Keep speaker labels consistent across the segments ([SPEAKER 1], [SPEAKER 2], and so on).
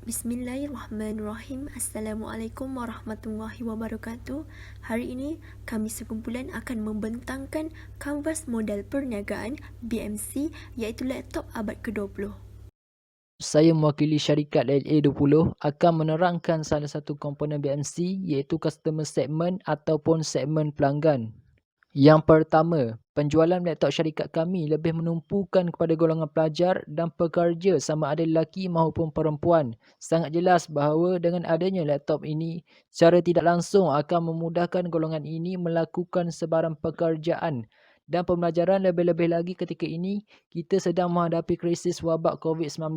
[SPEAKER 1] Bismillahirrahmanirrahim. Assalamualaikum warahmatullahi wabarakatuh. Hari ini kami sekumpulan akan membentangkan kanvas modal perniagaan BMC iaitu laptop abad ke-20.
[SPEAKER 2] Saya mewakili syarikat LA20 akan menerangkan salah satu komponen BMC iaitu customer segment ataupun segmen pelanggan. Yang pertama, penjualan laptop syarikat kami lebih menumpukan kepada golongan pelajar dan pekerja sama ada lelaki maupun perempuan. Sangat jelas bahawa dengan adanya laptop ini, secara tidak langsung akan memudahkan golongan ini melakukan sebarang pekerjaan dan pembelajaran, lebih-lebih lagi ketika ini kita sedang menghadapi krisis wabak COVID-19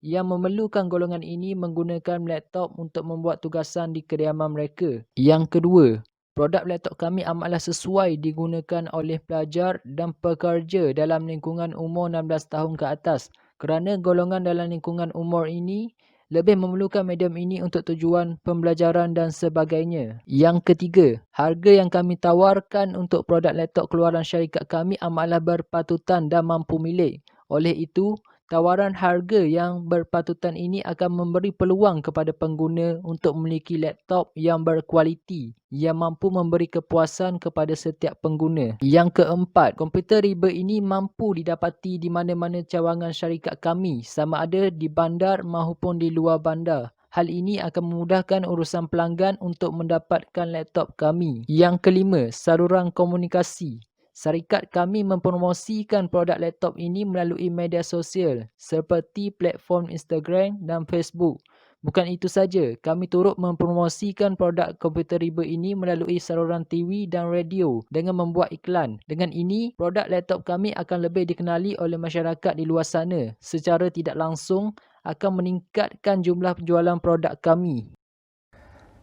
[SPEAKER 2] yang memerlukan golongan ini menggunakan laptop untuk membuat tugasan di kediaman mereka. Yang kedua, produk laptop kami amatlah sesuai digunakan oleh pelajar dan pekerja dalam lingkungan umur 16 tahun ke atas kerana golongan dalam lingkungan umur ini lebih memerlukan medium ini untuk tujuan pembelajaran dan sebagainya. Yang ketiga, harga yang kami tawarkan untuk produk laptop keluaran syarikat kami amatlah berpatutan dan mampu milik. Oleh itu, tawaran harga yang berpatutan ini akan memberi peluang kepada pengguna untuk memiliki laptop yang berkualiti yang mampu memberi kepuasan kepada setiap pengguna. Yang keempat, komputer riba ini mampu didapati di mana-mana cawangan syarikat kami sama ada di bandar maupun di luar bandar. Hal ini akan memudahkan urusan pelanggan untuk mendapatkan laptop kami. Yang kelima, saluran komunikasi. Syarikat kami mempromosikan produk laptop ini melalui media sosial seperti platform Instagram dan Facebook. Bukan itu saja, kami turut mempromosikan produk komputer riba ini melalui saluran TV dan radio dengan membuat iklan. Dengan ini, produk laptop kami akan lebih dikenali oleh masyarakat di luar sana. Secara tidak langsung akan meningkatkan jumlah penjualan produk kami.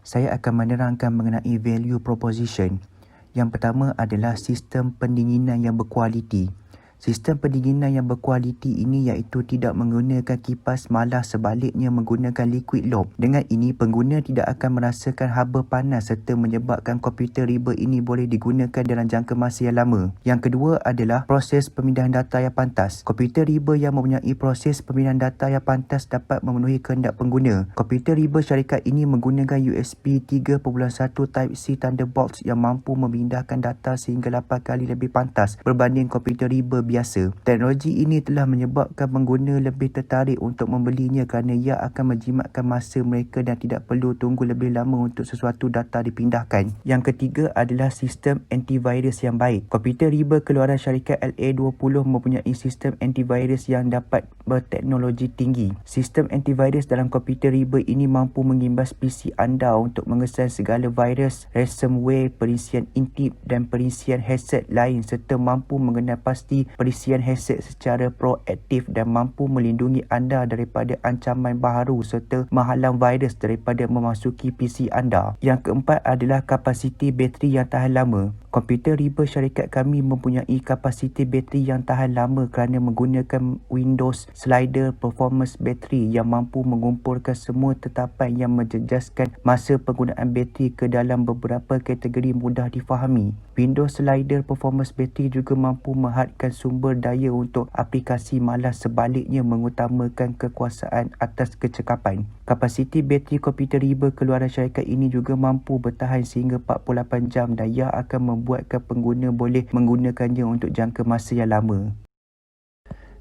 [SPEAKER 3] Saya akan menerangkan mengenai value proposition. Yang pertama adalah sistem pendinginan yang berkualiti. Sistem pendinginan yang berkualiti ini iaitu tidak menggunakan kipas, malah sebaliknya menggunakan liquid lock. Dengan ini, pengguna tidak akan merasakan haba panas serta menyebabkan komputer riba ini boleh digunakan dalam jangka masa yang lama. Yang kedua adalah proses pemindahan data yang pantas. Komputer riba yang mempunyai proses pemindahan data yang pantas dapat memenuhi kehendak pengguna. Komputer riba syarikat ini menggunakan USB 3.1 Type-C Thunderbolt yang mampu memindahkan data sehingga 8 kali lebih pantas berbanding komputer riba biasa. Teknologi ini telah menyebabkan pengguna lebih tertarik untuk membelinya kerana ia akan menjimatkan masa mereka dan tidak perlu tunggu lebih lama untuk sesuatu data dipindahkan. Yang ketiga adalah sistem antivirus yang baik. Komputer riba keluaran syarikat LA20 mempunyai sistem antivirus yang dapat berteknologi tinggi. Sistem antivirus dalam komputer riba ini mampu mengimbas PC anda untuk mengesan segala virus, ransomware, perisian intip dan perisian headset lain serta mampu mengenal pasti perisian headset secara proaktif dan mampu melindungi anda daripada ancaman baharu serta menghalang virus daripada memasuki PC anda. Yang keempat adalah kapasiti bateri yang tahan lama. Komputer riba syarikat kami mempunyai kapasiti bateri yang tahan lama kerana menggunakan Windows Slider Performance Battery yang mampu mengumpulkan semua tetapan yang menjejaskan masa penggunaan bateri ke dalam beberapa kategori mudah difahami. Windows Slider Performance Battery juga mampu menghadkan sumber daya untuk aplikasi, malah sebaliknya mengutamakan kekuasaan atas kecekapan. Kapasiti bateri komputer riba keluaran syarikat ini juga mampu bertahan sehingga 48 jam dan ia akan membuatkan pengguna boleh menggunakannya untuk jangka masa yang lama.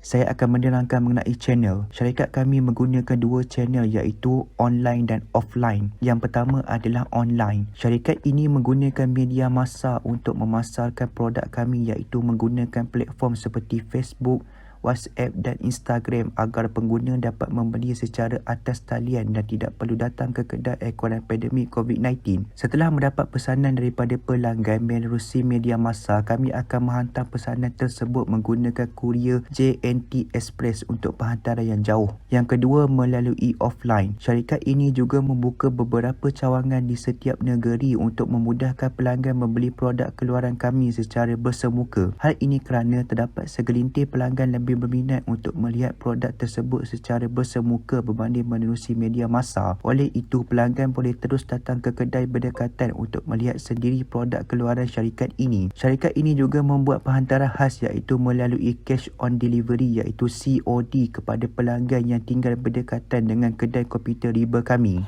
[SPEAKER 3] Saya akan menerangkan mengenai channel. Syarikat kami menggunakan dua channel iaitu online dan offline. Yang pertama adalah online. Syarikat ini menggunakan media massa untuk memasarkan produk kami iaitu menggunakan platform seperti Facebook, WhatsApp dan Instagram agar pengguna dapat membeli secara atas talian dan tidak perlu datang ke kedai ekoran pandemik COVID-19. Setelah mendapat pesanan daripada pelanggan menerusi media massa, kami akan menghantar pesanan tersebut menggunakan kurier JNT Express untuk penghantaran yang jauh. Yang kedua, melalui offline. Syarikat ini juga membuka beberapa cawangan di setiap negeri untuk memudahkan pelanggan membeli produk keluaran kami secara bersemuka. Hal ini kerana terdapat segelintir pelanggan lebih lebih berminat untuk melihat produk tersebut secara bersemuka berbanding menerusi media massa. Oleh itu, pelanggan boleh terus datang ke kedai berdekatan untuk melihat sendiri produk keluaran syarikat ini. Syarikat ini juga membuat perhantaran khas iaitu melalui cash on delivery iaitu COD kepada pelanggan yang tinggal berdekatan dengan kedai komputer riba kami.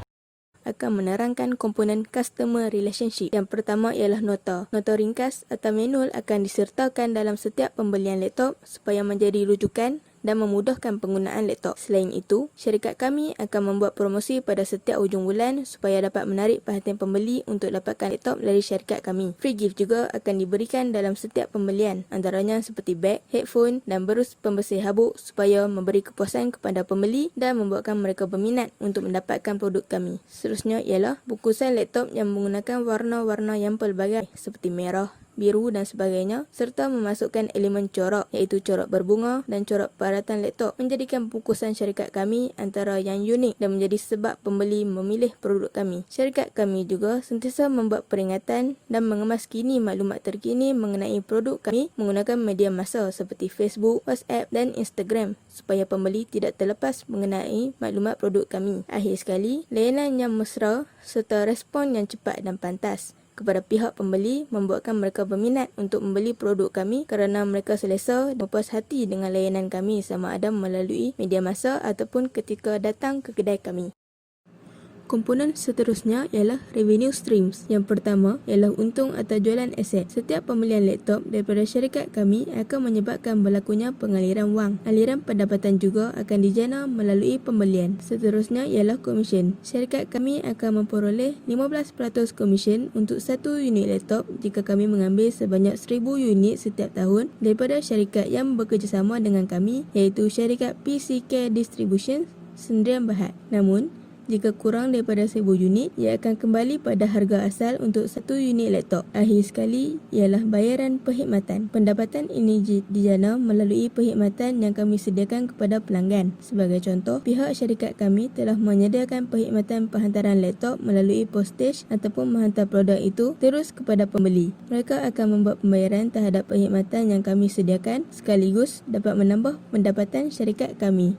[SPEAKER 4] Akan menerangkan komponen customer relationship. Yang pertama ialah nota. Nota ringkas atau manual akan disertakan dalam setiap pembelian laptop supaya menjadi rujukan dan memudahkan penggunaan laptop. Selain itu, syarikat kami akan membuat promosi pada setiap hujung bulan supaya dapat menarik perhatian pembeli untuk dapatkan laptop dari syarikat kami. Free gift juga akan diberikan dalam setiap pembelian, antaranya seperti beg, headphone dan berus pembersih habuk supaya memberi kepuasan kepada pembeli dan membuatkan mereka berminat untuk mendapatkan produk kami. Seterusnya ialah bungkusan laptop yang menggunakan warna-warna yang pelbagai seperti merah, biru dan sebagainya serta memasukkan elemen corak iaitu corak berbunga dan corak peralatan laptop menjadikan bungkusan syarikat kami antara yang unik dan menjadi sebab pembeli memilih produk kami. Syarikat kami juga sentiasa membuat peringatan dan mengemas kini maklumat terkini mengenai produk kami menggunakan media massa seperti Facebook, WhatsApp dan Instagram supaya pembeli tidak terlepas mengenai maklumat produk kami. Akhir sekali, layanan yang mesra serta respon yang cepat dan pantas kepada pihak pembeli membuatkan mereka berminat untuk membeli produk kami kerana mereka selesa dan puas hati dengan layanan kami sama ada melalui media massa ataupun ketika datang ke kedai kami. Komponen seterusnya ialah revenue streams. Yang pertama ialah untung atau jualan aset. Setiap pembelian laptop daripada syarikat kami akan menyebabkan berlakunya pengaliran wang. Aliran pendapatan juga akan dijana melalui pembelian. Seterusnya ialah komisen. Syarikat kami akan memperoleh 15% komisen untuk satu unit laptop jika kami mengambil sebanyak 1000 unit setiap tahun daripada syarikat yang bekerjasama dengan kami iaitu syarikat PCK Distribution Sdn Bhd. Namun, jika kurang daripada 1000 unit, ia akan kembali pada harga asal untuk satu unit laptop. Akhir sekali ialah bayaran perkhidmatan. Pendapatan ini dijana melalui perkhidmatan yang kami sediakan kepada pelanggan. Sebagai contoh, pihak syarikat kami telah menyediakan perkhidmatan penghantaran laptop melalui postage ataupun menghantar produk itu terus kepada pembeli. Mereka akan membuat pembayaran terhadap perkhidmatan yang kami sediakan sekaligus dapat menambah pendapatan syarikat kami.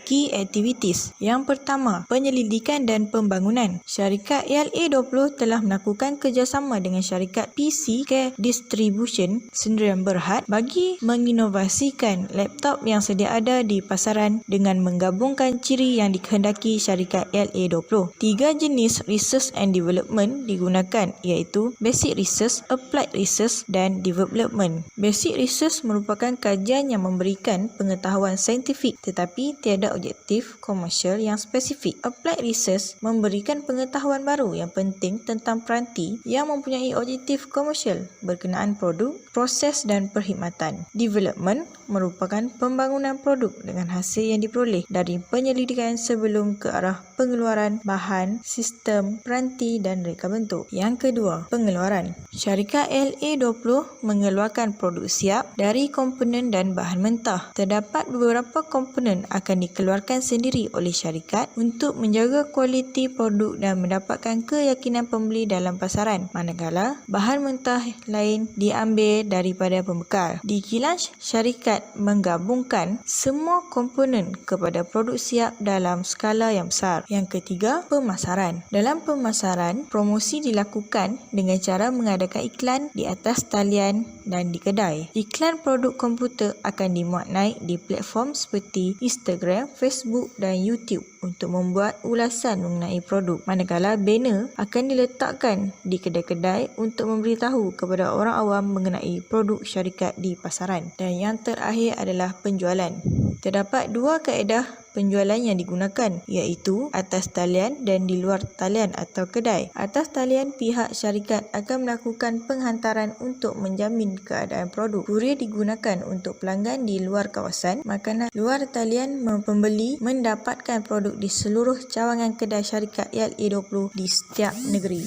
[SPEAKER 5] Key Activities. Yang pertama, penyelidikan dan pembangunan. Syarikat LA20 telah melakukan kerjasama dengan syarikat PCK Distribution Sdn Bhd bagi menginovasikan laptop yang sedia ada di pasaran dengan menggabungkan ciri yang dikehendaki syarikat LA20. 3 jenis Research and Development digunakan iaitu Basic Research, Applied Research dan Development. Basic Research merupakan kajian yang memberikan pengetahuan saintifik tetapi tiada objektif komersial yang spesifik. Applied Research memberikan pengetahuan baru yang penting tentang peranti yang mempunyai objektif komersial berkenaan produk, proses dan perkhidmatan. Development merupakan pembangunan produk dengan hasil yang diperoleh dari penyelidikan sebelum ke arah pengeluaran bahan, sistem, peranti dan reka bentuk. Yang kedua, pengeluaran. Syarikat LA20 mengeluarkan produk siap dari komponen dan bahan mentah. Terdapat beberapa komponen akan dikeluarkan sendiri oleh syarikat untuk menjaga kualiti produk dan mendapatkan keyakinan pembeli dalam pasaran, manakala bahan mentah lain diambil daripada pembekal. Di kilang syarikat menggabungkan semua komponen kepada produk siap dalam skala yang besar. Yang ketiga, pemasaran. Dalam pemasaran, promosi dilakukan dengan cara mengadakan iklan di atas talian dan di kedai. Iklan produk komputer akan dimuat naik di platform seperti Instagram, Facebook dan YouTube untuk membuat ulasan mengenai produk. Manakala banner akan diletakkan di kedai-kedai untuk memberitahu kepada orang awam mengenai produk syarikat di pasaran. Dan yang terakhir adalah penjualan. Terdapat 2 kaedah penjualan yang digunakan iaitu atas talian dan di luar talian atau kedai. Atas talian, pihak syarikat akan melakukan penghantaran untuk menjamin keadaan produk. Kurir digunakan untuk pelanggan di luar kawasan, makanan luar talian pembeli mendapatkan produk di seluruh cawangan kedai syarikat LA20 di setiap negeri.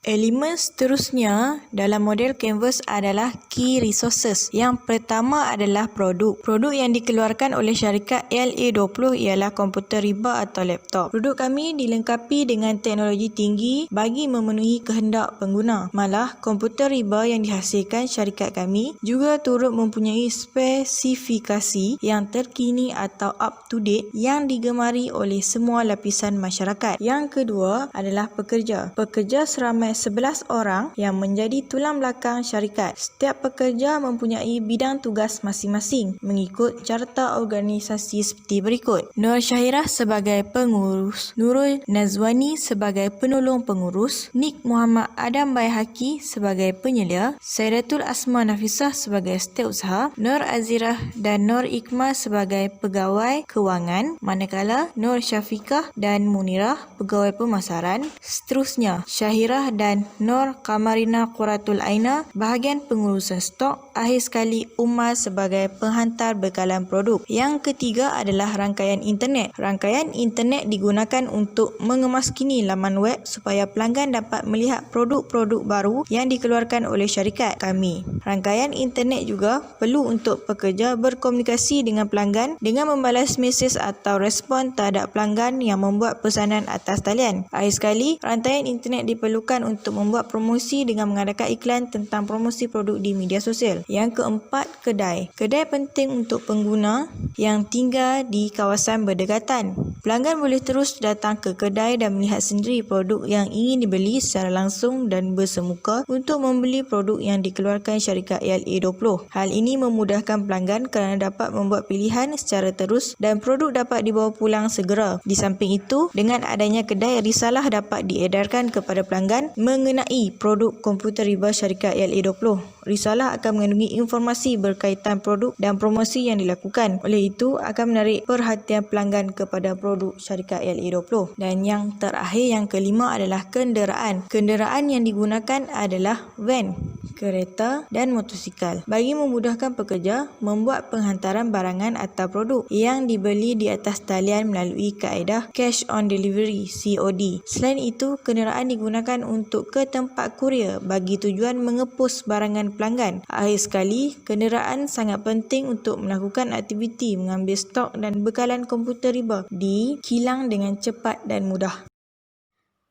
[SPEAKER 5] Elemen seterusnya dalam model Canvas adalah Key Resources. Yang pertama adalah produk. Produk yang dikeluarkan oleh syarikat LA20 ialah komputer riba atau laptop. Produk kami dilengkapi dengan teknologi tinggi bagi memenuhi kehendak pengguna. Malah, komputer riba yang dihasilkan syarikat kami juga turut mempunyai spesifikasi yang terkini atau up to date yang digemari oleh semua lapisan masyarakat. Yang kedua adalah pekerja. Pekerja seramai 11 orang yang menjadi tulang belakang syarikat. Setiap pekerja mempunyai bidang tugas masing-masing mengikut carta organisasi seperti berikut. Nur Syahirah sebagai pengurus, Nurul Nazwani sebagai penolong pengurus, Nik Muhammad Adam Baihaki sebagai penyelia, Saidatul Asma Nafisah sebagai setiausaha, Nur Azirah dan Nur Ikmal sebagai pegawai kewangan, manakala Nur Syafiqah dan Munirah pegawai pemasaran. Seterusnya, Syahirah dan Nur Kamarina Quratul Aina bahagian pengurusan stok. Akhir sekali, Umar sebagai penghantar bekalan produk. Yang ketiga adalah rangkaian internet. Rangkaian internet digunakan untuk mengemaskini laman web supaya pelanggan dapat melihat produk-produk baru yang dikeluarkan oleh syarikat kami. Rangkaian internet juga perlu untuk pekerja berkomunikasi dengan pelanggan dengan membalas mesej atau respon terhadap pelanggan yang membuat pesanan atas talian. Akhir sekali, rantaian internet diperlukan untuk membuat promosi dengan mengadakan iklan tentang promosi produk di media sosial. Yang keempat, kedai. Kedai penting untuk pengguna yang tinggal di kawasan berdekatan. Pelanggan boleh terus datang ke kedai dan melihat sendiri produk yang ingin dibeli secara langsung dan bersemuka untuk membeli produk yang dikeluarkan syarikat LA20. Hal ini memudahkan pelanggan kerana dapat membuat pilihan secara terus dan produk dapat dibawa pulang segera. Di samping itu, dengan adanya kedai, risalah dapat diedarkan kepada pelanggan mengenai produk komputer riba syarikat LA20. Risalah akan mengandungi informasi berkaitan produk dan promosi yang dilakukan. Oleh itu, akan menarik perhatian pelanggan kepada produk syarikat LA20. Dan yang terakhir, yang kelima adalah kenderaan. Kenderaan yang digunakan adalah van, kereta dan motosikal. Bagi memudahkan pekerja membuat penghantaran barangan atau produk yang dibeli di atas talian melalui kaedah cash on delivery (COD). Selain itu, kenderaan digunakan untuk ke tempat kurier bagi tujuan mengepus barangan pelanggan. Akhir sekali, kenderaan sangat penting untuk melakukan aktiviti mengambil stok dan bekalan komputer riba di kilang dengan cepat dan mudah.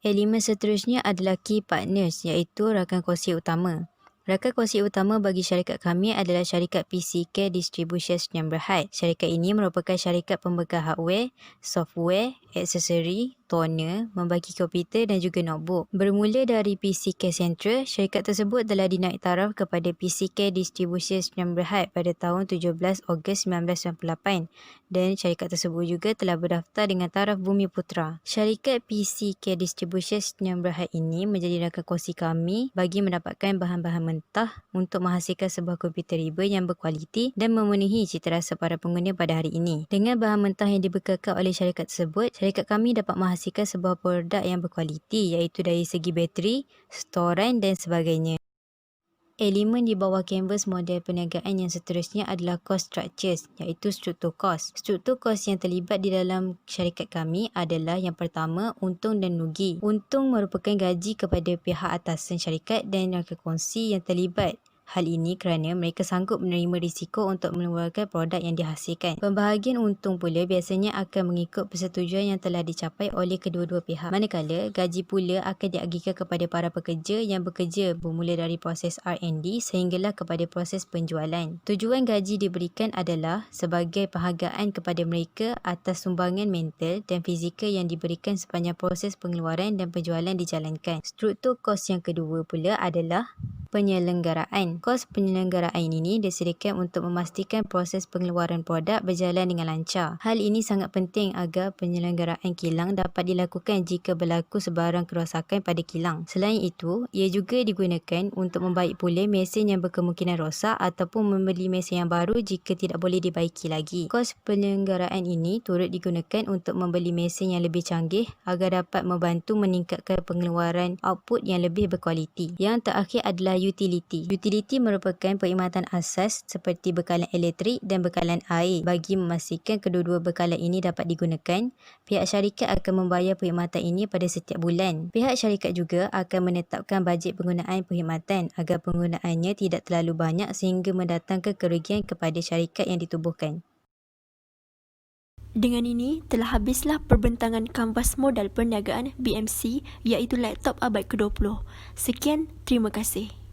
[SPEAKER 6] Elemen seterusnya adalah key partners, iaitu rakan kongsi utama. Rakan kongsi utama bagi syarikat kami adalah syarikat PCK Distribution Sdn Bhd. Syarikat ini merupakan syarikat pembekal hardware, software, aksesori, toner, membagi komputer dan juga notebook. Bermula dari PCK Central, syarikat tersebut telah dinaik taraf kepada PCK Distribution Sdn Bhd pada tahun 17 Ogos 1998 dan syarikat tersebut juga telah berdaftar dengan taraf Bumi Putra. Syarikat PCK Distribution Sdn Bhd ini menjadi rakan kongsi kami bagi mendapatkan bahan-bahan mentah untuk menghasilkan sebuah komputer riba yang berkualiti dan memenuhi citarasa para pengguna pada hari ini. Dengan bahan mentah yang dibekalkan oleh syarikat tersebut, syarikat kami dapat menghasilkan sebuah produk yang berkualiti iaitu dari segi bateri, storan dan sebagainya. Elemen di bawah kanvas model perniagaan yang seterusnya adalah cost structures, iaitu struktur kos. Struktur kos yang terlibat di dalam syarikat kami adalah yang pertama, untung dan rugi. Untung merupakan gaji kepada pihak atasan syarikat dan rakan kongsi yang terlibat. Hal ini kerana mereka sanggup menerima risiko untuk mengeluarkan produk yang dihasilkan. Pembahagian untung pula biasanya akan mengikut persetujuan yang telah dicapai oleh kedua-dua pihak. Manakala, gaji pula akan diagihkan kepada para pekerja yang bekerja bermula dari proses R&D sehinggalah kepada proses penjualan. Tujuan gaji diberikan adalah sebagai penghargaan kepada mereka atas sumbangan mental dan fizikal yang diberikan sepanjang proses pengeluaran dan penjualan dijalankan. Struktur kos yang kedua pula adalah penyelenggaraan. Kos penyelenggaraan ini disediakan untuk memastikan proses pengeluaran produk berjalan dengan lancar. Hal ini sangat penting agar penyelenggaraan kilang dapat dilakukan jika berlaku sebarang kerosakan pada kilang. Selain itu, ia juga digunakan untuk membaik pula mesin yang berkemungkinan rosak ataupun membeli mesin yang baru jika tidak boleh dibaiki lagi. Kos penyelenggaraan ini turut digunakan untuk membeli mesin yang lebih canggih agar dapat membantu meningkatkan pengeluaran output yang lebih berkualiti. Yang terakhir adalah utility. Utility merupakan perkhidmatan asas seperti bekalan elektrik dan bekalan air. Bagi memastikan kedua-dua bekalan ini dapat digunakan, pihak syarikat akan membayar perkhidmatan ini pada setiap bulan. Pihak syarikat juga akan menetapkan bajet penggunaan perkhidmatan agar penggunaannya tidak terlalu banyak sehingga mendatangkan kerugian kepada syarikat yang ditubuhkan.
[SPEAKER 1] Dengan ini, telah habislah perbentangan kanvas modal perniagaan BMC iaitu laptop abad ke-20. Sekian, terima kasih.